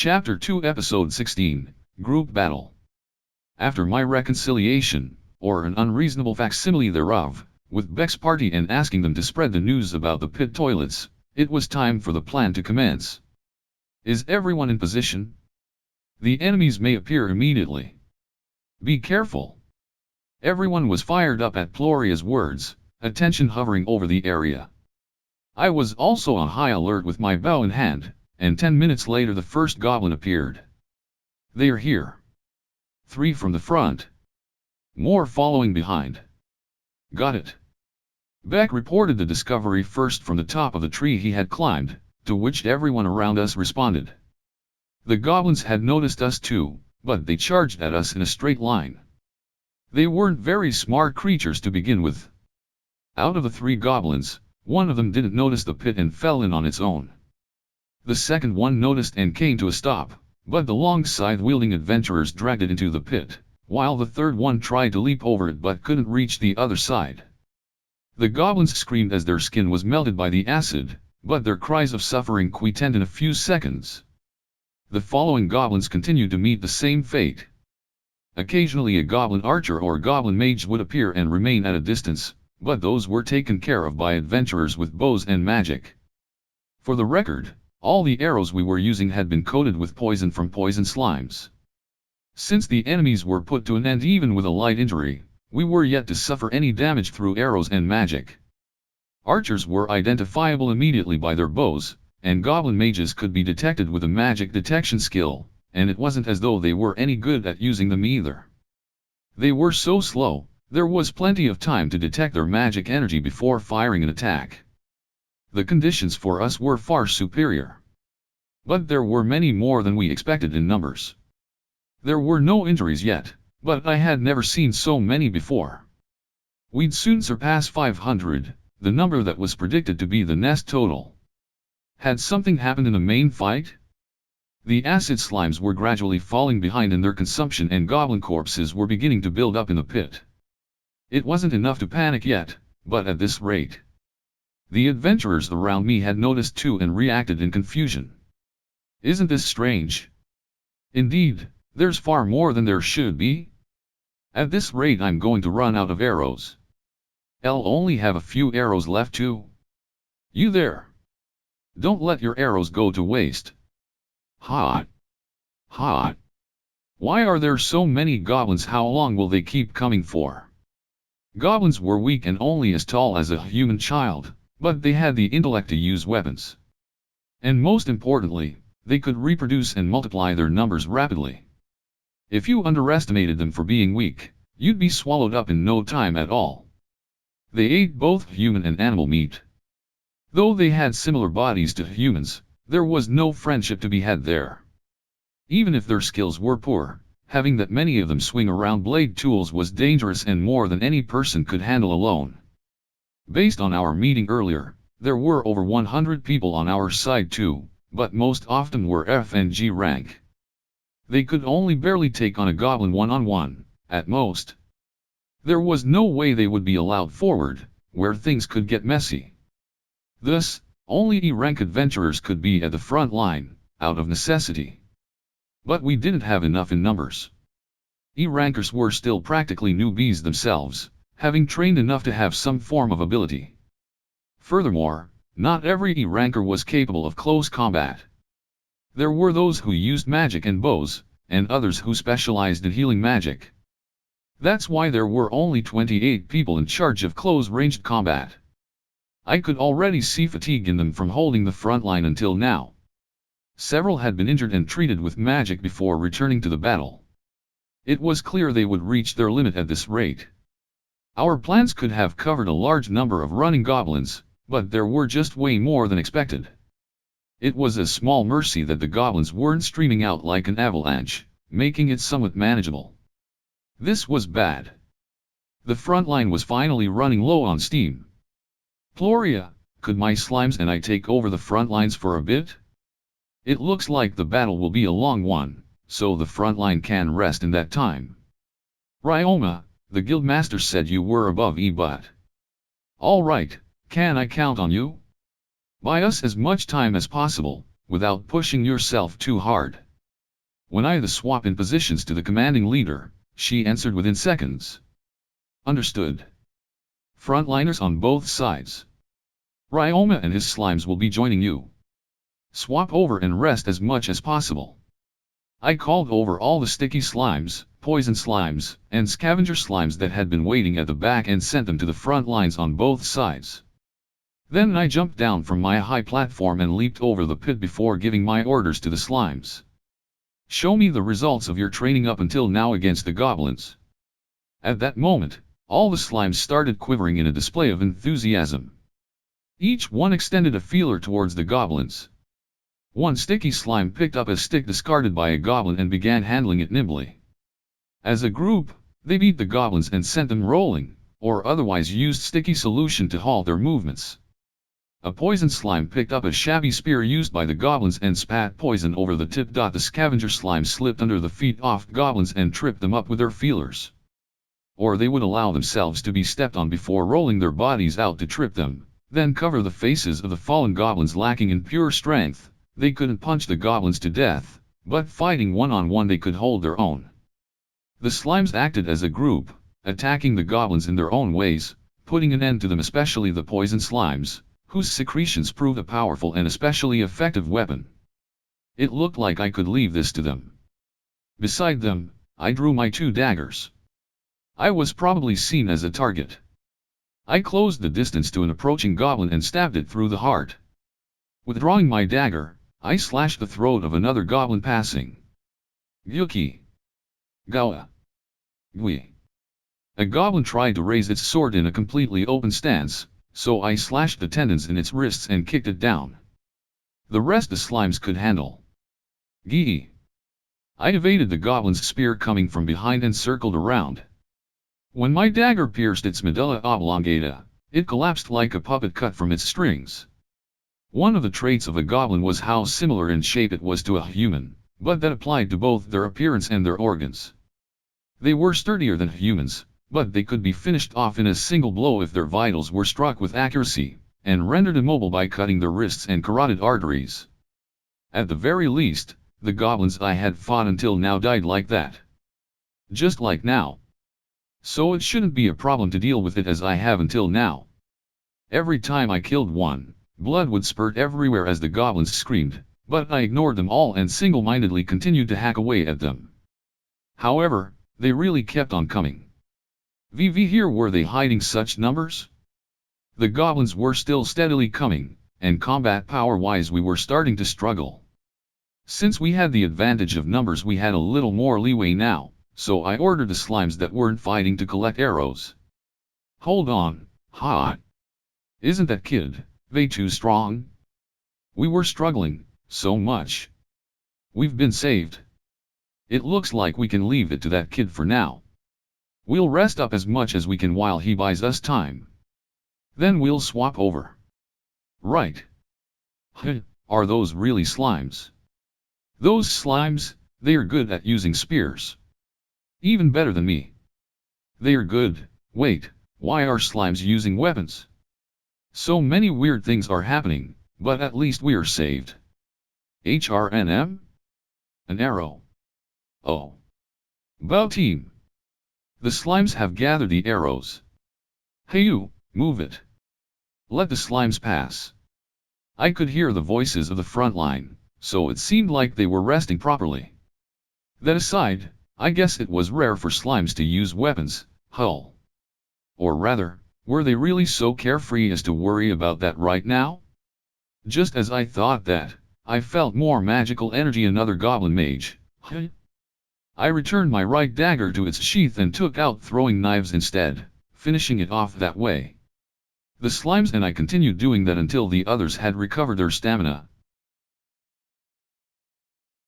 Chapter 2 Episode 16, Group Battle. After my reconciliation, or an unreasonable facsimile thereof, with Beck's party and asking them to spread the news about the pit toilets, it was time for the plan to commence. Is everyone in position? The enemies may appear immediately. Be careful. Everyone was fired up at Floria's words, attention hovering over the area. I was also on high alert with my bow in hand, and 10 minutes later the first goblin appeared. They're here. 3 from the front. More following behind. Got it. Beck reported the discovery first from the top of the tree he had climbed, to which everyone around us responded. The goblins had noticed us too, but they charged at us in a straight line. They weren't very smart creatures to begin with. Out of the 3 goblins, one of them didn't notice the pit and fell in on its own. The second one noticed and came to a stop, but the long scythe-wielding adventurers dragged it into the pit, while the third one tried to leap over it but couldn't reach the other side. The goblins screamed as their skin was melted by the acid, but their cries of suffering quietened in a few seconds. The following goblins continued to meet the same fate. Occasionally a goblin archer or goblin mage would appear and remain at a distance, but those were taken care of by adventurers with bows and magic. For the record, all the arrows we were using had been coated with poison from poison slimes. Since the enemies were put to an end even with a light injury, we were yet to suffer any damage through arrows and magic. Archers were identifiable immediately by their bows, and goblin mages could be detected with a magic detection skill, and it wasn't as though they were any good at using them either. They were so slow, there was plenty of time to detect their magic energy before firing an attack. The conditions for us were far superior. But there were many more than we expected in numbers. There were no injuries yet, but I had never seen so many before. We'd soon surpass 500, the number that was predicted to be the nest total. Had something happened in the main fight? The acid slimes were gradually falling behind in their consumption and goblin corpses were beginning to build up in the pit. It wasn't enough to panic yet, but at this rate. The adventurers around me had noticed too and reacted in confusion. Isn't this strange? Indeed, there's far more than there should be. At this rate I'm going to run out of arrows. I'll only have a few arrows left too. You there. Don't let your arrows go to waste. Hot. Hot. Why are there so many goblins? How long will they keep coming for? Goblins were weak and only as tall as a human child, but they had the intellect to use weapons. And most importantly, they could reproduce and multiply their numbers rapidly. If you underestimated them for being weak, you'd be swallowed up in no time at all. They ate both human and animal meat. Though they had similar bodies to humans, there was no friendship to be had there. Even if their skills were poor, having that many of them swing around blade tools was dangerous and more than any person could handle alone. Based on our meeting earlier, there were over 100 people on our side too, but most often were F and G rank. They could only barely take on a goblin one-on-one, at most. There was no way they would be allowed forward, where things could get messy. Thus, only E-rank adventurers could be at the front line, out of necessity. But we didn't have enough in numbers. E-rankers were still practically newbies themselves, having trained enough to have some form of ability. Furthermore, not every E-ranker was capable of close combat. There were those who used magic and bows, and others who specialized in healing magic. That's why there were only 28 people in charge of close-ranged combat. I could already see fatigue in them from holding the front line until now. Several had been injured and treated with magic before returning to the battle. It was clear they would reach their limit at this rate. Our plans could have covered a large number of running goblins, but there were just way more than expected. It was a small mercy that the goblins weren't streaming out like an avalanche, making it somewhat manageable. This was bad. The front line was finally running low on steam. Floria, could my slimes and I take over the front lines for a bit? It looks like the battle will be a long one, so the front line can rest in that time. Ryoma, the guildmaster said you were above E but. All right, can I count on you? Buy us as much time as possible, without pushing yourself too hard. When I swap in positions to the commanding leader, she answered within seconds. Understood. Frontliners on both sides. Ryoma and his slimes will be joining you. Swap over and rest as much as possible. I called over all the sticky slimes, poison slimes, and scavenger slimes that had been waiting at the back and sent them to the front lines on both sides. Then I jumped down from my high platform and leaped over the pit before giving my orders to the slimes. Show me the results of your training up until now against the goblins. At that moment, all the slimes started quivering in a display of enthusiasm. Each one extended a feeler towards the goblins. One sticky slime picked up a stick discarded by a goblin and began handling it nimbly. As a group, they beat the goblins and sent them rolling, or otherwise used sticky solution to halt their movements. A poison slime picked up a shabby spear used by the goblins and spat poison over the tip. The scavenger slime slipped under the feet of goblins and tripped them up with their feelers. Or they would allow themselves to be stepped on before rolling their bodies out to trip them, then cover the faces of the fallen goblins. Lacking in pure strength, they couldn't punch the goblins to death, but fighting one-on-one they could hold their own. The slimes acted as a group, attacking the goblins in their own ways, putting an end to them, especially the poison slimes, whose secretions proved a powerful and especially effective weapon. It looked like I could leave this to them. Beside them, I drew my 2 daggers. I was probably seen as a target. I closed the distance to an approaching goblin and stabbed it through the heart. Withdrawing my dagger, I slashed the throat of another goblin passing. Gyuki. Gawa. Gui. A goblin tried to raise its sword in a completely open stance, so I slashed the tendons in its wrists and kicked it down. The rest the slimes could handle. Gee. I evaded the goblin's spear coming from behind and circled around. When my dagger pierced its medulla oblongata, it collapsed like a puppet cut from its strings. One of the traits of a goblin was how similar in shape it was to a human, but that applied to both their appearance and their organs. They were sturdier than humans, but they could be finished off in a single blow if their vitals were struck with accuracy, and rendered immobile by cutting their wrists and carotid arteries. At the very least, the goblins I had fought until now died like that. Just like now. So it shouldn't be a problem to deal with it as I have until now. Every time I killed one, blood would spurt everywhere as the goblins screamed, but I ignored them all and single-mindedly continued to hack away at them. However, they really kept on coming. Here were they hiding such numbers? The goblins were still steadily coming, and combat power-wise we were starting to struggle. Since we had the advantage of numbers we had a little more leeway now, so I ordered the slimes that weren't fighting to collect arrows. Hold on, ha! Isn't that kid, way too strong? We were struggling, so much. We've been saved. It looks like we can leave it to that kid for now. We'll rest up as much as we can while he buys us time. Then we'll swap over. Right. Are those really slimes? Those slimes, they are good at using spears. Even better than me. They are good. Wait, why are slimes using weapons? So many weird things are happening, but at least we are saved. HRNM? An arrow. Oh. Bow team. The slimes have gathered the arrows. Hey you, move it. Let the slimes pass. I could hear the voices of the front line, so it seemed like they were resting properly. That aside, I guess it was rare for slimes to use weapons, hull. Or rather, were they really so carefree as to worry about that right now? Just as I thought that, I felt more magical energy. Another goblin mage. I returned my right dagger to its sheath and took out throwing knives instead, finishing it off that way. The slimes and I continued doing that until the others had recovered their stamina,